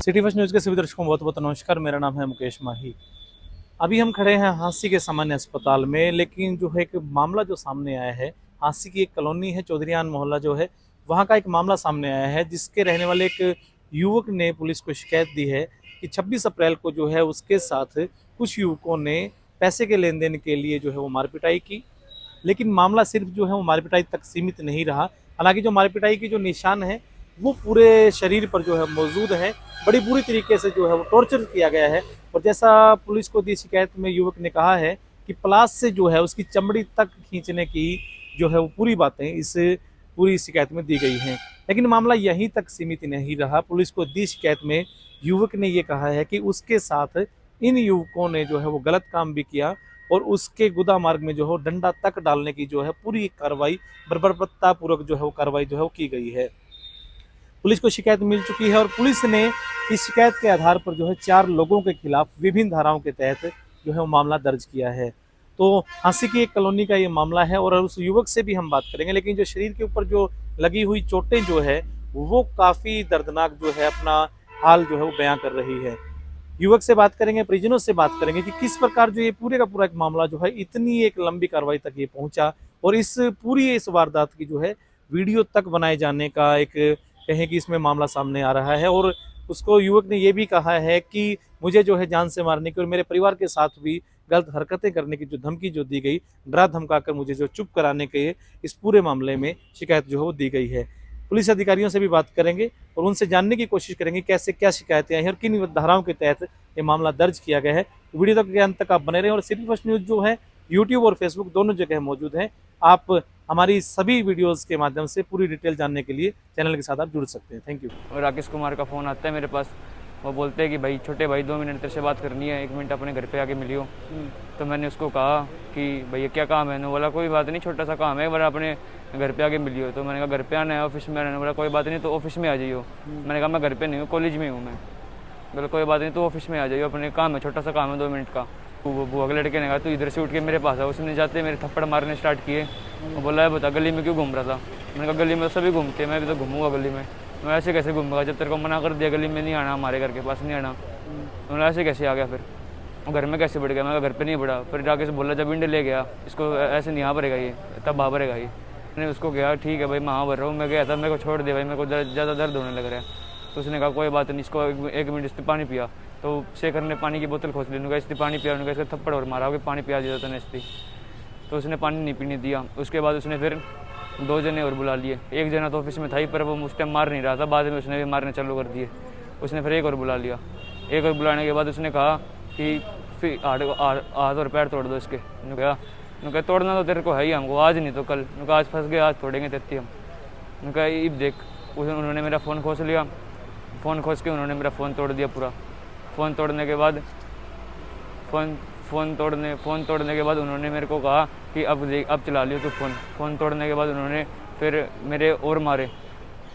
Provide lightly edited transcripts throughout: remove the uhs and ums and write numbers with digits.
City first news के सभी दर्शकों को बहुत बहुत नमस्कार। मेरा नाम है मुकेश माही। अभी हम खड़े हैं हांसी के सामान्य अस्पताल में, लेकिन जो है एक मामला जो सामने आया है, हांसी की एक कॉलोनी है, चौधरीयान मोहल्ला जो है, वहाँ का एक मामला सामने आया है, जिसके रहने वाले एक युवक ने पुलिस को शिकायत दी है कि 26 अप्रैल को जो है उसके साथ कुछ युवकों ने पैसे के लेन देन के लिए जो है वो मारपिटाई की। लेकिन मामला सिर्फ जो है वो मार-पिटाई तक सीमित नहीं रहा। हालाँकि जो मार-पिटाई के जो निशान हैं, वो पूरे शरीर पर जो है मौजूद हैं। बड़ी बुरी तरीके से जो है वो टॉर्चर किया गया है और जैसा पुलिस को दी शिकायत में युवक ने कहा है कि प्लास से जो है उसकी चमड़ी तक खींचने की जो है वो पूरी बातें इस पूरी शिकायत में दी गई हैं। लेकिन मामला यहीं तक सीमित नहीं रहा। पुलिस को दी शिकायत में युवक ने ये कहा है कि उसके साथ इन युवकों ने जो है वो गलत काम भी किया और उसके गुदा मार्ग में जो है डंडा तक डालने की जो है पूरी कार्रवाई बर्बरता पूर्वक जो है वो कार्रवाई जो है वो की गई है। पुलिस को शिकायत मिल चुकी है और पुलिस ने इस शिकायत के आधार पर जो है 4 लोगों के खिलाफ विभिन्न धाराओं के तहत जो है वो मामला दर्ज किया है। तो हांसी की एक कॉलोनी का ये मामला है और उस युवक से भी हम बात करेंगे, लेकिन जो शरीर के ऊपर जो लगी हुई चोटें जो है वो काफ़ी दर्दनाक जो है अपना हाल जो है वो बयां कर रही है। युवक से बात करेंगे, परिजनों से बात करेंगे कि किस प्रकार जो ये पूरे का पूरा एक मामला जो है इतनी एक लंबी कार्रवाई तक ये पहुंचा और इस वारदात की जो है वीडियो तक बनाए जाने का एक कहें कि इसमें मामला सामने आ रहा है। और उसको युवक ने ये भी कहा है कि मुझे जो है जान से मारने की और मेरे परिवार के साथ भी गलत हरकतें करने की जो धमकी जो दी गई, डरा धमका कर मुझे जो चुप कराने के इस पूरे मामले में शिकायत जो है वो दी गई है। पुलिस अधिकारियों से भी बात करेंगे और उनसे जानने की कोशिश करेंगे कैसे क्या शिकायतें आई हैं और किन धाराओं के तहत ये मामला दर्ज किया गया है। वीडियो तक के अंत तक आप बने रहें और सिटी फर्स्ट न्यूज़ जो है यूट्यूब और फेसबुक दोनों जगह मौजूद है। आप हमारी सभी वीडियोज़ के माध्यम से पूरी डिटेल जानने के लिए चैनल के साथ आप जुड़ सकते हैं। Thank you. और राकेश कुमार का फ़ोन आता है मेरे पास। वो बोलते हैं कि भाई छोटे भाई 2 मिनट तेरे से बात करनी है, 1 मिनट अपने घर पे आके मिलियो। तो मैंने उसको कहा कि भैया क्या काम है? उन्होंने बोला कोई बात नहीं, छोटा सा काम है, बड़ा अपने घर पे आके मिलियो। तो मैंने कहा घर पे आना है, ऑफिस में आना है? बोला कोई बात नहीं, तो ऑफिस में आ जाइयो। मैंने कहा मैं घर पे नहीं हूँ, कॉलेज में हूँ मैं। बोला कोई बात नहीं, तो ऑफिस में आ जाइयो, अपने काम है, छोटा सा काम है 2 मिनट का। वो बुआ के लड़के ने कहा तू इधर से उठ के मेरे पास आ। उसने जाते मेरे थप्पड़ मारने स्टार्ट किए। वो बोला है बता गली में क्यों घूम रहा था? मैंने कहा गली में सभी घूमते, मैं भी तो घूमूंगा गली में। मैं ऐसे कैसे घूमूंगा जब तेरे को मना कर दिया गली में नहीं आना, हमारे घर के पास नहीं आना। तो ऐसे कैसे आ गया फिर घर में कैसे बढ़ गया? मैं घर पे नहीं बढ़ा। फिर जाके से बोला जब इंडे ले गया इसको ऐसे नहीं यहाँ भरेगा ये, तब वहाँ भरेगा ये। मैंने उसको कहा ठीक है भाई मैं वहाँ भर रहा हूँ। मैं गया था, मेरे को छोड़ दे भाई, मेरे को ज़्यादा दर्द होने लग रहा है। तो उसने कहा कोई बात नहीं, इसको 1 मिनट इससे पानी पिया। तो शेखर ने पानी की बोतल खोस ली, उन्होंने कहा इससे पानी पिया। उन्होंने कहा इसका थप्पड़ और मारा, पानी पिया दिया था इससे। तो उसने पानी नहीं पीने दिया। उसके बाद उसने फिर 2 जने और बुला लिए। एक जना तो ऑफिस में था ही, पर वो उस टाइम मार नहीं रहा था, बाद में उसने भी मारने चालू कर दिए। उसने फिर एक और बुला लिया। एक और बुलाने के बाद उसने कहा कि फिर हाथ और पैर तोड़ दो इसके। उन्होंने कहा तोड़ना तो तेरे को है ही, हमको आज नहीं तो कल। उन्होंने कहा आज फंस गए, आज तोड़ेंगे तेती हम। उन्होंने कहा इब देख। उन्होंने मेरा फ़ोन खोस लिया। फ़ोन खोस के उन्होंने मेरा फ़ोन तोड़ दिया पूरा। फ़ोन तोड़ने के बाद फ़ोन तोड़ने के बाद उन्होंने मेरे को कहा कि अब चला लियो तू फ़ोन। फ़ोन तोड़ने के बाद उन्होंने फिर मेरे और मारे,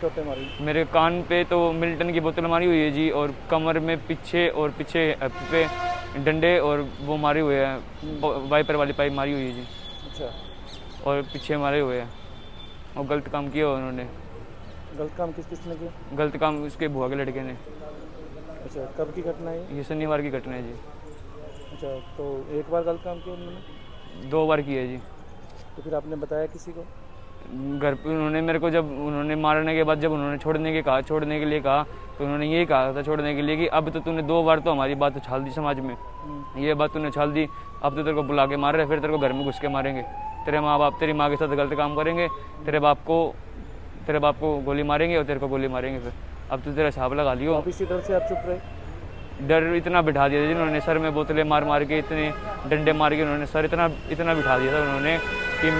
चोटें मारी मेरे कान पे तो मिल्टन की बोतल मारी हुई है जी, और कमर में पीछे पे डंडे और वो मारे हुए हैं, वाइपर वाली पाइप मारी हुई है जी। अच्छा, और पीछे मारे हुए हैं। और गलत काम किया उन्होंने। गलत काम किस किसने किया? गलत काम उसके बुआ के लड़के ने। अच्छा, कब की घटना है? ये शनिवार की घटना है जी। अच्छा, तो एक बार गलत काम किया उन्होंने? 2 बार किया है जी। तो फिर आपने बताया किसी को? घर पे उन्होंने मेरे को जब उन्होंने मारने के बाद जब उन्होंने छोड़ने के लिए कहा, तो उन्होंने यही कहा था छोड़ने के लिए कि अब तो तूने 2 बार तो हमारी बात उछाल दी समाज में, ये बात तूने उछाल दी, अब तो तेरे को बुला के मार रहे, फिर तेरे को घर में घुस के मारेंगे, तेरे माँ बाप तेरी माँ के साथ गलत काम करेंगे, तेरे बाप को गोली मारेंगे और तेरे को गोली मारेंगे। फिर अब तो तेरा हिसाब लगा लियो। अब इसी डर से आप चुप रहे? डर इतना बिठा दिया था जिन्होंने सर में बोतलें मार के, इतने डंडे मार के उन्होंने सर इतना बिठा दिया था उन्होंने कि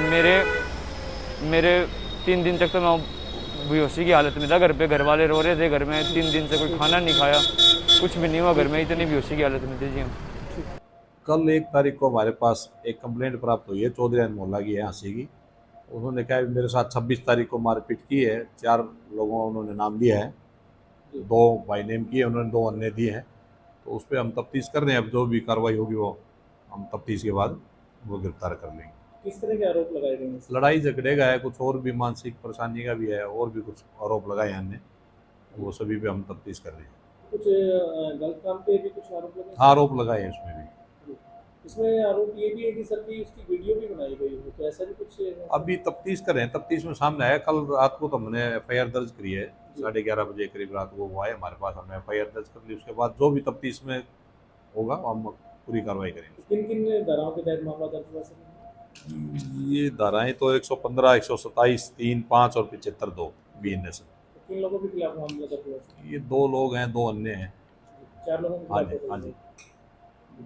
मेरे 3 दिन तक तो मैं बेहोशी की हालत में था। घर पे घर वाले रो रहे थे, घर में 3 दिन से कोई खाना नहीं खाया, कुछ भी नहीं हुआ घर में, इतनी बेहोशी की हालत में थे जी हम। कल 1 तारीख को हमारे पास एक कंप्लेंट प्राप्त हुई है, चौधरीयान मोहल्ला की है हांसी की। उन्होंने कहा मेरे साथ 26 तारीख को मारपीट की है। 4 लोगों उन्होंने नाम लिया है, 2 बाई नेम किए उन्होंने, 2 अन्य दिए हैं। तो उस पर हम तफ्तीश कर रहे हैं। अब जो भी कार्रवाई होगी वो हम तफ्तीश के बाद वो गिरफ्तार कर लेंगे। किस तरह के आरोप लगाए गए हैं? लड़ाई झगड़े का है, कुछ और भी मानसिक परेशानी का भी है, और भी कुछ आरोप लगाए हैं हमने, वो सभी पे हम तफ्तीश कर रहे हैं। कुछ गलत काम पे भी कुछ आरोप लगे? आरोप लगाए हैं उसमें भी। इसमें आरोप ये भी है कि सर की उसकी वीडियो भी बनाई गई है, तो ऐसा भी कुछ है? अभी तफ्तीश करें, तफ्तीश में सामने आया। कल रात को तो हमने एफआईआर दर्ज करी है, 11:30 बजे करीब रात को वो आए हमारे पास, हमने एफआईआर दर्ज कर ली। उसके बाद जो भी तफ्तीश में होगा हम पूरी कार्रवाई करेंगे। किन किन धाराओं के तहत मामला दर्ज हुआ सर? ये धाराएं तो 115, 127, 3, 5 और 75(2) BNS। किन लोगों के खिलाफ मामला दर्ज हुआ सर? ये 2 लोग हैं, 2 अन्य हैं। 4 लोगों के हाँ खिलाफ जी, हाँ दर्ज जी। हुआ।